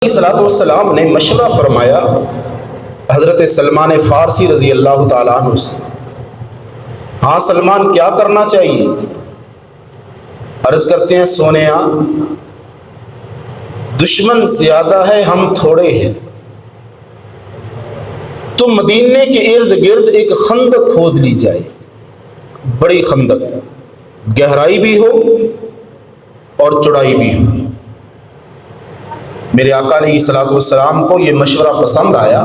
صلاۃ والسلام نے مشورہ فرمایا حضرت سلمان فارسی رضی اللہ تعالیٰ عنہ سے۔ ہاں سلمان کیا کرنا چاہیے؟ عرض کرتے ہیں سونیا دشمن زیادہ ہے ہم تھوڑے ہیں، تو مدینے کے ارد گرد ایک خندق کھود لی جائے، بڑی خندق، گہرائی بھی ہو اور چوڑائی بھی ہو۔ میرے آقا علیہ الصلوۃ والسلام کو یہ مشورہ پسند آیا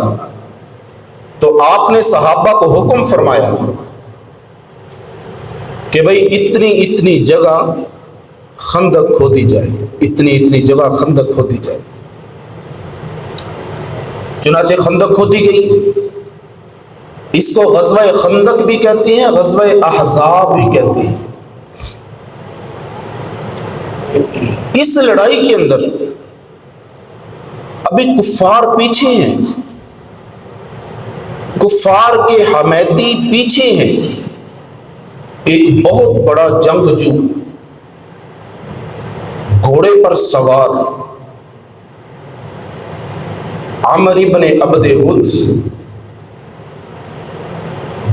تو آپ نے صحابہ کو حکم فرمایا کہ بھئی اتنی اتنی جگہ خندق کھودی جائے، اتنی اتنی جگہ خندق کھودی جائے۔ چنانچہ خندق کھودی گئی۔ اس کو غزوہ خندق بھی کہتے ہیں، غزوہ احزاب بھی کہتے ہیں۔ اس لڑائی کے اندر ابھی کفار پیچھے ہیں، کفار کے حمیتی پیچھے ہیں۔ ایک بہت بڑا جنگجو گھوڑے پر سوار عامر بن عبد ود،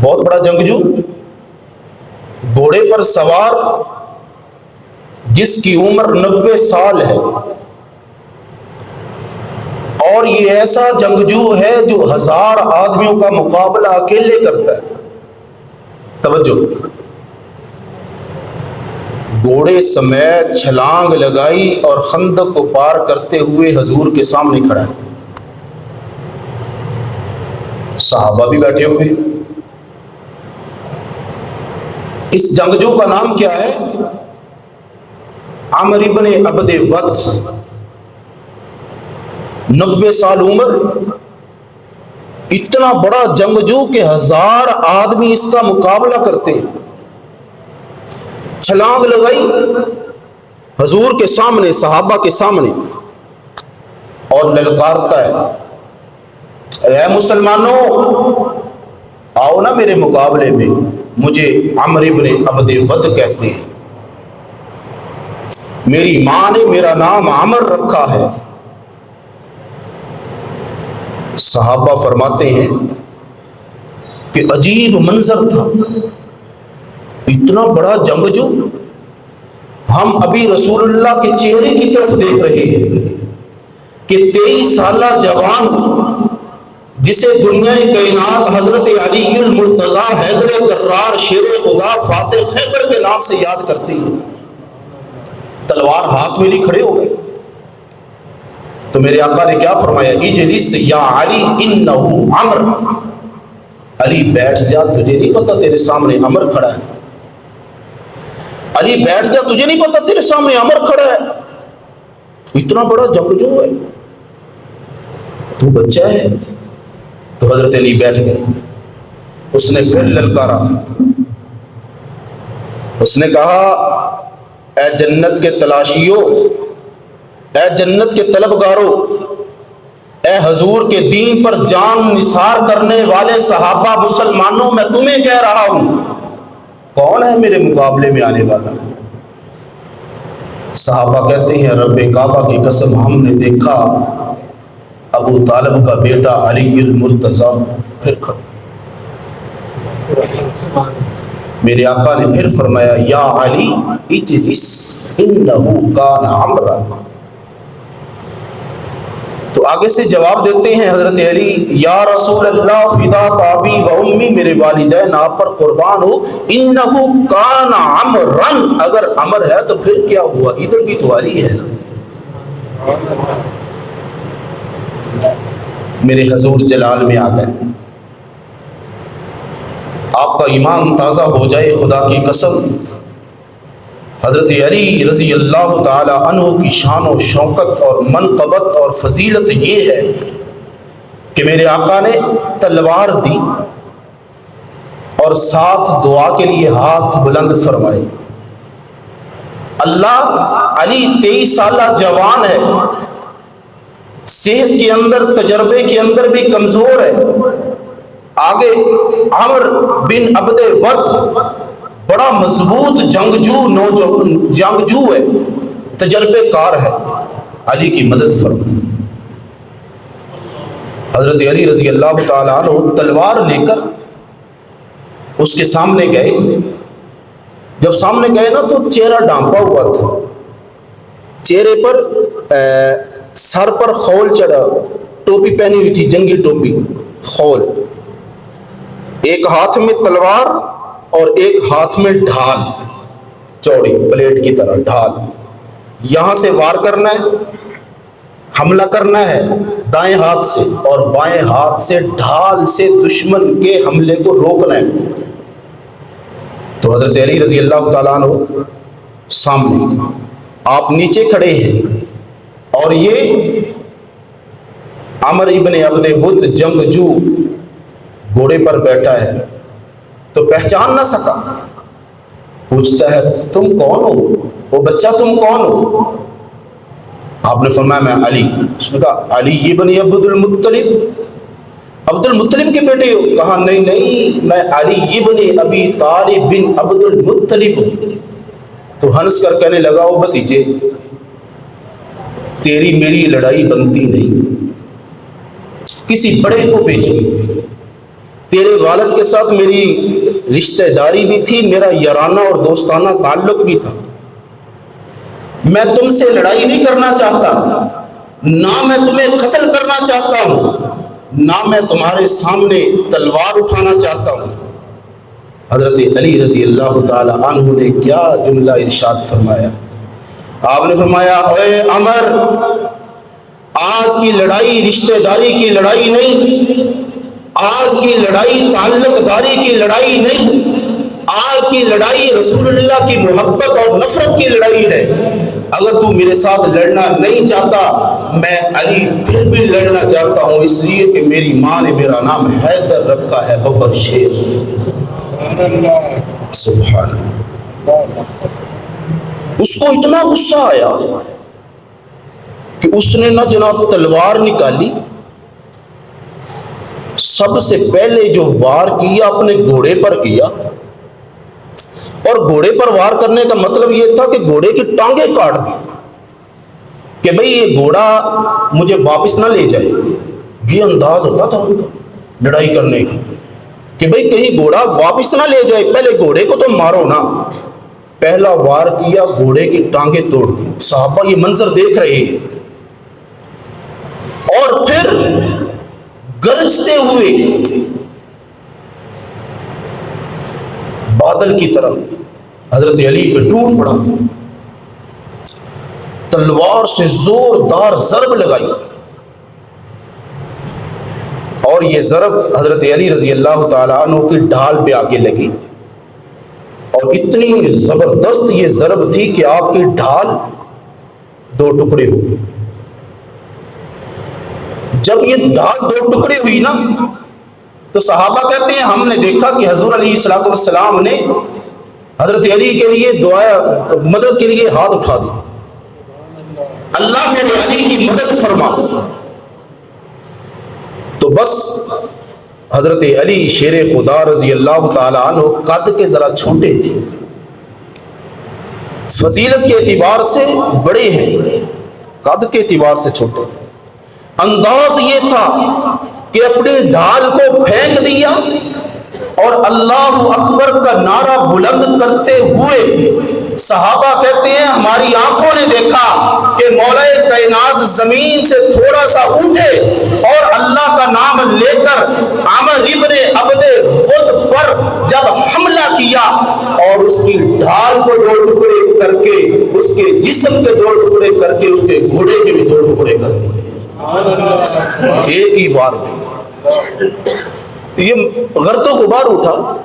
بہت بڑا جنگجو گھوڑے پر سوار جس کی عمر 90 سال ہے، اور یہ ایسا جنگجو ہے جو 1000 آدمیوں کا مقابلہ اکیلے کرتا ہے۔ توجہ، گھوڑے سمیت چھلانگ لگائی اور خندق کو پار کرتے ہوئے حضور کے سامنے کھڑا ہے۔ صحابہ بھی بیٹھے ہوئے۔ اس جنگجو کا نام کیا ہے؟ عامر بن عبد ود، 90 سال عمر، اتنا بڑا جنگجو کہ 1000 آدمی اس کا مقابلہ کرتے ہیں۔ چھلانگ لگائی حضور کے سامنے، صحابہ کے سامنے، اور للکارتا ہے، اے مسلمانوں آؤ نا میرے مقابلے میں، مجھے عامر بن عبد ود کہتے ہیں، میری ماں نے میرا نام عامر رکھا ہے۔ صحابہ فرماتے ہیں کہ عجیب منظر تھا، اتنا بڑا جنگجو، ہم ابھی رسول اللہ کے چہرے کی طرف دیکھ رہے ہیں کہ 23 سالہ جوان جسے دنیا کائنات حضرت علی المرتضیٰ حیدر کرار شیر خدا فاتح خیبر کے نام سے یاد کرتی ہے، تلوار ہاتھ میں لی کھڑے ہو گئے۔ تو میرے آقا نے کیا فرمایا؟ اجلس یا علی انہ عمر، علی بیٹھ جا، تجھے نہیں پتا تیرے سامنے عمر کھڑا ہے، علی بیٹھ جا، تجھے نہیں پتا تیرے سامنے عمر کھڑا ہے، اتنا بڑا جنگجو ہے، تو بچہ ہے۔ تو حضرت علی بیٹھ گئے۔ اس نے پھر للکارا، اس نے کہا اے جنت کے تلاشیوں، اے جنت کے طلبگاروں، اے حضور کے دین پر جان نثار کرنے والے صحابہ مسلمانوں، میں تمہیں کہہ رہا ہوں کون ہے میرے مقابلے میں آنے والا؟ صحابہ کہتے ہیں رب کعبہ کی قسم ہم نے دیکھا ابو طالب کا بیٹا علی المرتضیٰ پھر کھڑا۔ میرے آقا نے پھر فرمایا یا علی اجلس انہ کان عمرا۔ تو آگے سے جواب دیتے ہیں حضرت علی، یا رسول اللہ فداک ابی و امی، میرے والدین آپ پر قربان ہو، انہ کان عمرا، اگر عمر ہے تو پھر کیا ہوا، ادھر بھی تو علی ہے نا۔ میرے حضور جلال میں آ گئے، آپ کا ایمان تازہ ہو جائے خدا کی قسم۔ حضرت علی رضی اللہ تعالی عنہ کی شان و شوکت اور منقبت اور فضیلت یہ ہے کہ میرے آقا نے تلوار دی اور ساتھ دعا کے لیے ہاتھ بلند فرمائے۔ اللہ، علی 23 سالہ جوان ہے، صحت کے اندر، تجربے کے اندر بھی کمزور ہے۔ آگے عامر بن عبد ود بڑا مضبوط جنگجو ہے، تجربے کار ہے، علی کی مدد فرمائے۔ حضرت علی رضی اللہ تعالیٰ عنہ تلوار لے کر اس کے سامنے گئے. جب سامنے گئے نا تو چہرہ ڈھانپا ہوا تھا, چہرے پر سر پر خول چڑھا, ٹوپی پہنی ہوئی تھی, جنگی ٹوپی, خول, ایک ہاتھ میں تلوار اور ایک ہاتھ میں ڈھال, چوڑی پلیٹ کی طرح ڈھال. یہاں سے وار کرنا ہے, حملہ کرنا ہے دائیں ہاتھ سے, اور بائیں ہاتھ سے ڈھال سے دشمن کے حملے کو روکنا ہے. تو حضرت علی رضی اللہ تعالیٰ عنہ سامنے, آپ نیچے کھڑے ہیں, اور یہ عمر ابن عبد ود جنگجو گھوڑے پر بیٹھا ہے. تو پہچان نہ سکا, پوچھتا ہے تم کون ہو, وہ بچہ تم کون ہو؟ آپ نے فرمایا میں علی. اس نے کہا علی ابن عبد المطلب, عبد المطلب کے بیٹے ہو؟ کہا نہیں نہیں, میں علی ابن ابی طالب بن عبد المطلب ہوں. تو ہنس کر کہنے لگا او بھتیجے, تیری میری لڑائی بنتی نہیں, کسی بڑے کو بھیجو. تیرے والد کے ساتھ میری رشتہ داری بھی تھی, میرا یارانہ اور دوستانہ تعلق بھی تھا. میں تم سے لڑائی نہیں کرنا چاہتا, نہ میں تمہیں قتل کرنا چاہتا ہوں, نہ میں تمہارے سامنے تلوار اٹھانا چاہتا ہوں. حضرت علی رضی اللہ تعالی عنہ نے کیا جملہ ارشاد فرمایا. آپ نے فرمایا اے عمر, آج کی لڑائی رشتہ داری کی لڑائی نہیں, آج کی لڑائی تعلق داری کی لڑائی نہیں, آج کی لڑائی رسول اللہ کی محبت اور نفرت کی لڑائی ہے. اگر تو میرے ساتھ لڑنا نہیں چاہتا, میں علی پھر بھی لڑنا چاہتا ہوں, اس لیے کہ میری ماں نے میرا نام حیدر رکھا ہے, ببر شیر. سبحان اللہ. اس کو اتنا غصہ آیا کہ اس نے نہ جناب تلوار نکالی, سب سے پہلے جو وار کیا اپنے گھوڑے پر کیا, اور گھوڑے پر وار کرنے کا مطلب یہ تھا کہ گھوڑے کی ٹانگیں کاٹ دی کہ بھئی یہ گھوڑا مجھے واپس نہ لے جائے. یہ انداز ہوتا تھا ان کا لڑائی کرنے کا کہ بھئی کہیں گھوڑا واپس نہ لے جائے, پہلے گھوڑے کو تو مارو نا. پہلا وار کیا, گھوڑے کی ٹانگیں توڑ دی. صحابہ یہ منظر دیکھ رہے ہیں, اور پھر گرجتے ہوئے بادل کی طرح حضرت علی پہ ٹوٹ پڑا, تلوار سے زوردار ضرب لگائی, اور یہ ضرب حضرت علی رضی اللہ تعالیٰ عنہ کی ڈھال پہ آگے لگی, اور اتنی زبردست یہ ضرب تھی کہ آپ کی ڈھال دو ٹکڑے ہو گئے. جب یہ ڈھال دو ٹکڑے ہوئی نا, تو صحابہ کہتے ہیں ہم نے دیکھا کہ حضور علیہ الصلوۃ والسلام نے حضرت علی کے لیے دعا مدد کے لیے ہاتھ اٹھا دی, اللہ میرے علی کی مدد فرما. تو بس حضرت علی شیر خدا رضی اللہ تعالی عنہ قد کے ذرا چھوٹے تھے, فضیلت کے اعتبار سے بڑے ہیں, قد کے اعتبار سے چھوٹے تھے. انداز یہ تھا کہ اپنی ڈھال کو پھینک دیا اور اللہ اکبر کا نعرہ بلند کرتے ہوئے صحابہ کہتے ہیں ہماری آنکھوں نے دیکھا کہ مولا کائنات زمین سے تھوڑا سا اٹھے اور اللہ کا نام لے کر عمر ابن عبد ود پر جب حملہ کیا اور اس کی ڈھال کو دو ٹکڑے کر کے, اس کے جسم کے دو ٹکڑے کر کے, اس کے گھوڑے کے بھی دو ٹکڑے کر دیے ایک ہی بار میں. یہ غرق و غبار اٹھا,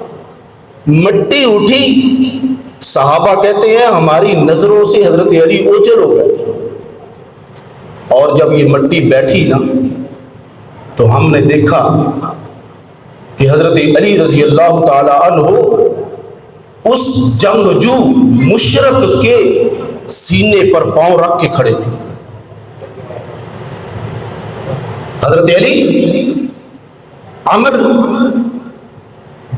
مٹی اٹھی. صحابہ کہتے ہیں ہماری نظروں سے حضرت علی اوجھل ہو گئے, اور جب یہ مٹی بیٹھی نا تو ہم نے دیکھا کہ حضرت علی رضی اللہ تعالی عنہ اس جنگجو مشرک کے سینے پر پاؤں رکھ کے کھڑے تھے. حضرت علی عمر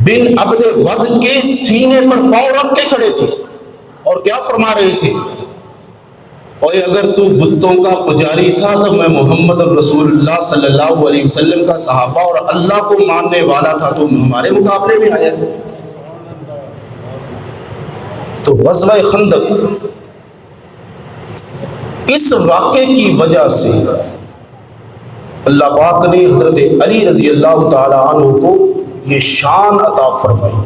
بن عبد ود کے سینے پر پاؤں رکھ کے کھڑے تھے, اور کیا فرما رہے تھے اور اگر تو بتوں کا پجاری تھا تو میں محمد رسول اللہ صلی اللہ علیہ وسلم کا صحابہ اور اللہ کو ماننے والا تھا، تو ہمارے مقابلے میں آیا۔ تو غزوہ خندق اس واقعے کی وجہ سے اللہ پاک نے حضرت علی رضی اللہ تعالی عنہ کو یہ شان عطا فرمائی۔